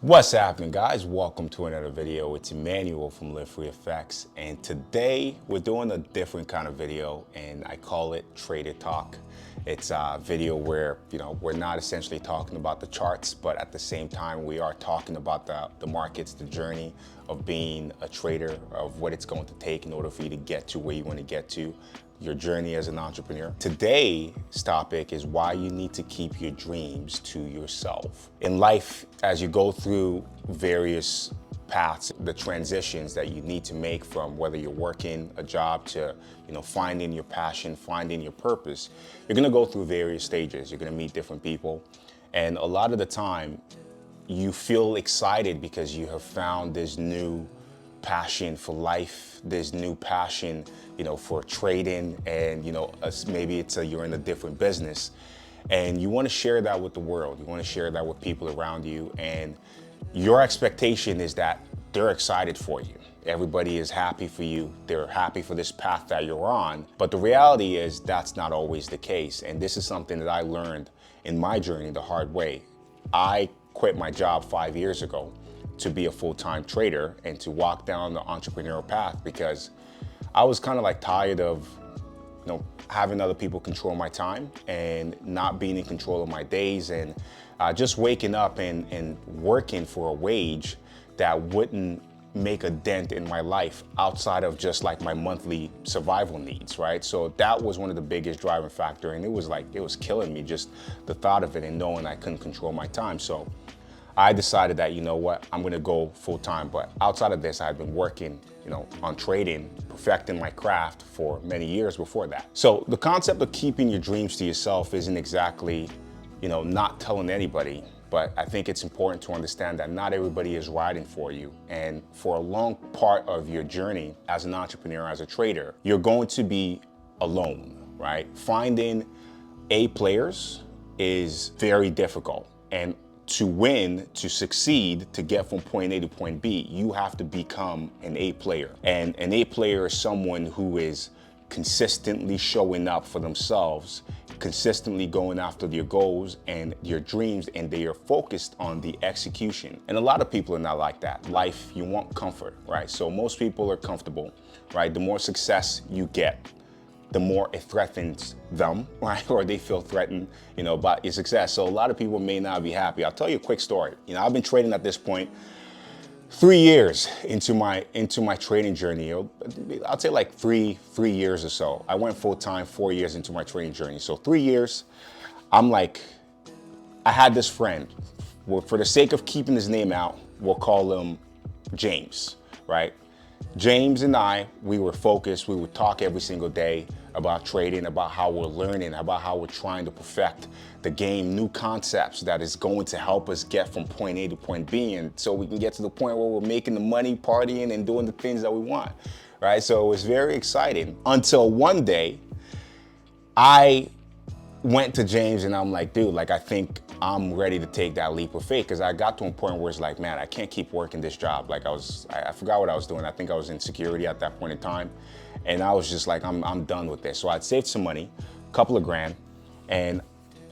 What's happening, guys? Welcome to another video. It's Emmanuel from LiveFree Effects, and today we're doing a different kind of video, and I call it Trader Talk. It's a video where we're not essentially talking about the charts, but at the same time we are talking about the markets, the journey of being a trader, of what it's going to take in order for you to get to where you want to get to, your journey as an entrepreneur. Today's topic is why you need to keep your dreams to yourself. In life, as you go through various paths, the transitions that you need to make from whether you're working a job to finding your passion, finding your purpose, you're gonna go through various stages. You're gonna meet different people. And a lot of the time, you feel excited because you have found this new passion for life, this new passion, for trading, and maybe you're in a different business, and you want to share that with the world. You want to share that with people around you, and your expectation is that they're excited for you. Everybody is happy for you. They're happy for this path that you're on. But the reality is that's not always the case, and this is something that I learned in my journey the hard way. I quit my job 5 years ago to be a full-time trader and to walk down the entrepreneurial path because I was kind of like tired of having other people control my time and not being in control of my days, and just waking up and working for a wage that wouldn't make a dent in my life outside of just like my monthly survival needs, right? So that was one of the biggest driving factor, and it was killing me, just the thought of it and knowing I couldn't control my time. So I decided that, I'm gonna go full time. But outside of this, I had been working, on trading, perfecting my craft for many years before that. So the concept of keeping your dreams to yourself isn't exactly, not telling anybody, but I think it's important to understand that not everybody is riding for you. And for a long part of your journey as an entrepreneur, as a trader, you're going to be alone, right? Finding A players is very difficult. And to win, to succeed, to get from point A to point B, you have to become an A player. And an A player is someone who is consistently showing up for themselves, consistently going after their goals and your dreams, and they are focused on the execution. And a lot of people are not like that. Life, you want comfort, right? So most people are comfortable, right? The more success you get, the more it threatens them, right? Or they feel threatened, about your success. So a lot of people may not be happy. I'll tell you a quick story. I've been trading at this point 3 years into my trading journey. I'll say like three years or so. I went full time 4 years into my trading journey. So 3 years, I had this friend. Well, for the sake of keeping his name out, we'll call him James, right? James and I, we were focused. We would talk every single day about trading, about how we're learning, about how we're trying to perfect the game, new concepts that is going to help us get from point A to point B, and so we can get to the point where we're making the money, partying, and doing the things that we want, right? So it was very exciting until one day I went to James and I'm like, dude, I think I'm ready to take that leap of faith, because I got to a point where it's like, man, I can't keep working this job. I forgot what I was doing. I think I was in security at that point in time. And I was just like, I'm done with this. So I'd saved some money, a couple of grand, and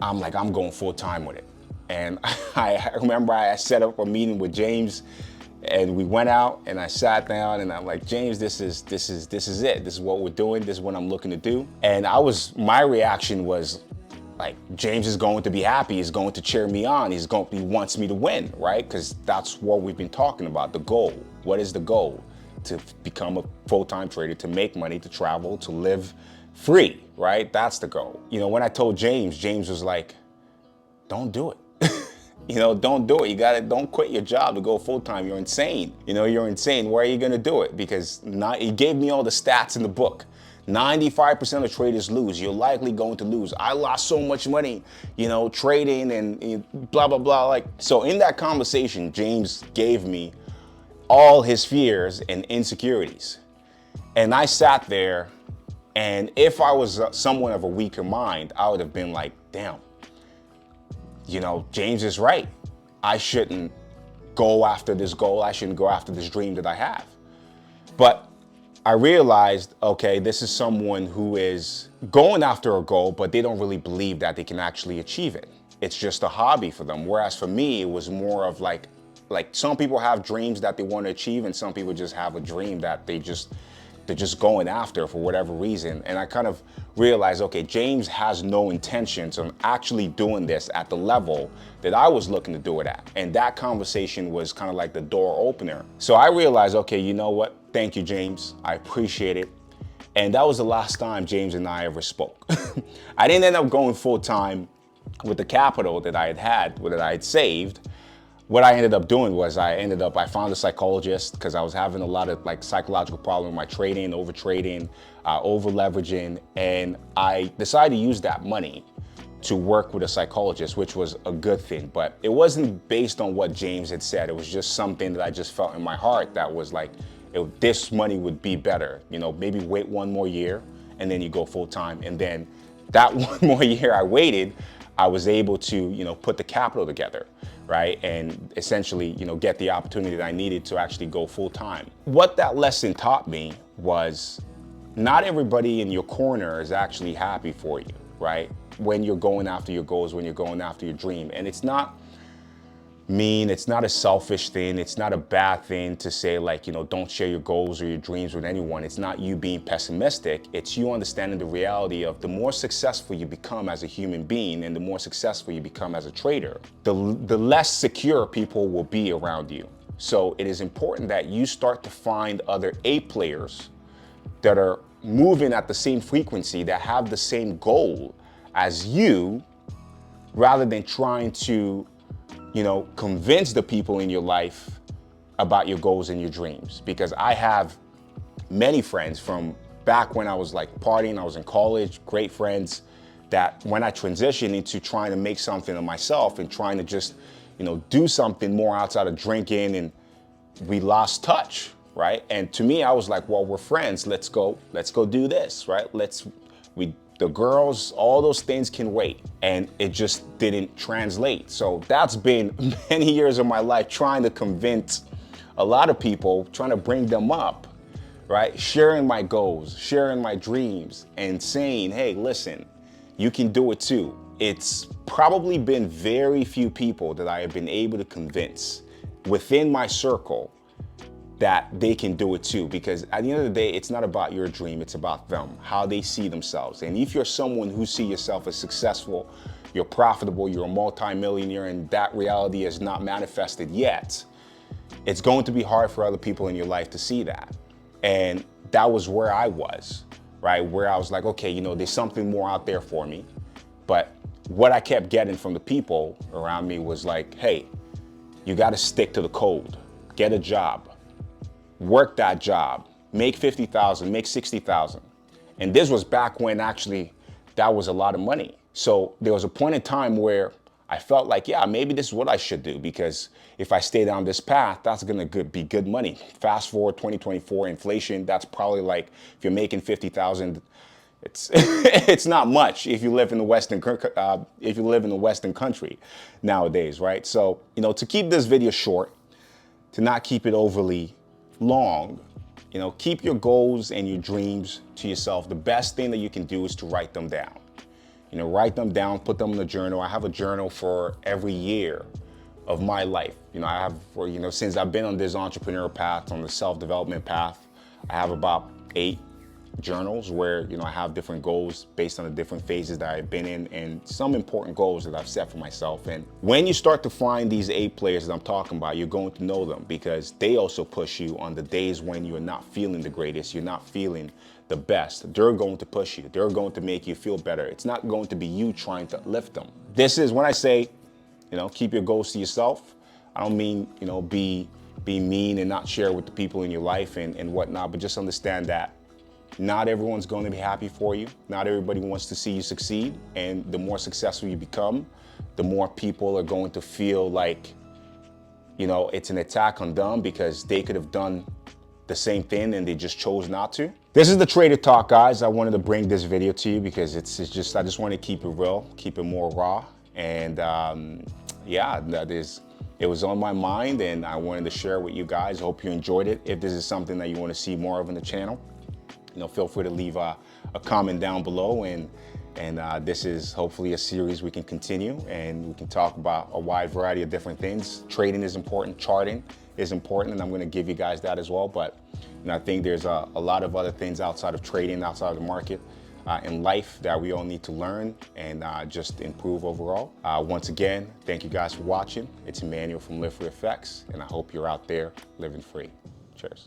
I'm like, I'm going full time with it. And I remember I set up a meeting with James, and we went out and I sat down and I'm like, James, this is it. This is what we're doing. This is what I'm looking to do. And my reaction was like, James is going to be happy. He's going to cheer me on. He wants me to win, right? Because that's what we've been talking about, the goal. What is the goal? To become a full-time trader, to make money, to travel, to live free, right? That's the goal. When I told James, James was like, don't do it. Don't do it. Don't quit your job to go full-time. You're insane. You're insane. Why are you gonna do it? Because he gave me all the stats in the book. 95% of traders lose. You're likely going to lose. I lost so much money, trading and blah, blah, blah. So in that conversation, James gave me all his fears and insecurities. And I sat there, and if I was someone of a weaker mind, I would have been like, damn, James is right. I shouldn't go after this goal. I shouldn't go after this dream that I have. But I realized, okay, this is someone who is going after a goal, but they don't really believe that they can actually achieve it. It's just a hobby for them. Whereas for me, it was more of like like some people have dreams that they want to achieve, and some people just have a dream that they're just going after for whatever reason. And I kind of realized, okay, James has no intentions on actually doing this at the level that I was looking to do it at. And that conversation was kind of like the door opener. So I realized, okay, you know what? Thank you, James. I appreciate it. And that was the last time James and I ever spoke. I didn't end up going full time with the capital that I had saved. What I ended up doing was I found a psychologist because I was having a lot of like psychological problems with my trading, over trading, over leveraging. And I decided to use that money to work with a psychologist, which was a good thing. But it wasn't based on what James had said. It was just something that I just felt in my heart that was like, this money would be better. You know, maybe wait one more year and then you go full time. And then that one more year I waited, I was able to, you know, put the capital together, right? And essentially, you know, get the opportunity that I needed to actually go full time. What that lesson taught me was not everybody in your corner is actually happy for you, right? When you're going after your goals, when you're going after your dream. And it's not mean, it's not a selfish thing, it's not a bad thing to say like, you know, don't share your goals or your dreams with anyone. It's not you being pessimistic, it's you understanding the reality of the more successful you become as a human being and the more successful you become as a trader, the less secure people will be around you. So it is important that you start to find other A players that are moving at the same frequency, that have the same goal as you, rather than trying to, you know, convince the people in your life about your goals and your dreams. Because I have many friends from back when I was like partying, I was in college, great friends, that when I transitioned into trying to make something of myself and trying to just, you know, do something more outside of drinking, and we lost touch, right? And to me, I was like, well, we're friends, let's go do this, right? The girls, all those things can wait. And it just didn't translate. So that's been many years of my life trying to convince a lot of people, trying to bring them up, right? Sharing my goals, sharing my dreams, and saying, hey, listen, you can do it too. It's probably been very few people that I have been able to convince within my circle that they can do it too, because at the end of the day, it's not about your dream, it's about them, how they see themselves. And if you're someone who see yourself as successful, you're profitable, you're a multi-millionaire, and that reality is not manifested yet, it's going to be hard for other people in your life to see that. And that was where I was, right? Where I was like, okay, you know, there's something more out there for me. But what I kept getting from the people around me was like, hey, you got to stick to the code, get a job, work that job, make 50,000, make 60,000. And this was back when actually that was a lot of money. So there was a point in time where I felt like, yeah, maybe this is what I should do, because if I stay down this path, that's gonna be good money. Fast forward 2024, inflation, that's probably like, if you're making 50,000, it's it's not much if you live in the Western country nowadays, right? So, you know, to keep this video short, to not keep it overly long, you know, keep your goals and your dreams to yourself. The best thing that you can do is to write them down. You know, write them down, put them in a journal. I have a journal for every year of my life. You know, I have, for, you know, since I've been on this entrepreneur path, on the self-development path, I have about 8 journals where, you know, I have different goals based on the different phases that I've been in, and some important goals that I've set for myself. And when you start to find these A players that I'm talking about, you're going to know them, because they also push you on the days when you're not feeling the greatest, you're not feeling the best. They're going to push you. They're going to make you feel better. It's not going to be you trying to lift them. This is when I say, you know, keep your goals to yourself. I don't mean, you know, be mean and not share with the people in your life and whatnot, but just understand that not everyone's going to be happy for you. Not everybody wants to see you succeed. And the more successful you become, the more people are going to feel like, you know, it's an attack on them because they could have done the same thing and they just chose not to. This is the Trader Talk, guys. I wanted to bring this video to you because I just want to keep it real, keep it more raw. And yeah, it was on my mind and I wanted to share it with you guys. Hope you enjoyed it. If this is something that you want to see more of in the channel, you know, feel free to leave a comment down below, and And this is hopefully a series we can continue, and we can talk about a wide variety of different things. Trading is important, charting is important, and I'm going to give you guys that as well. But I think there's a lot of other things outside of trading, outside of the market, in life that we all need to learn and just improve overall. Once again, thank you guys for watching. It's Emmanuel from LiveFree, and I hope you're out there living free. Cheers.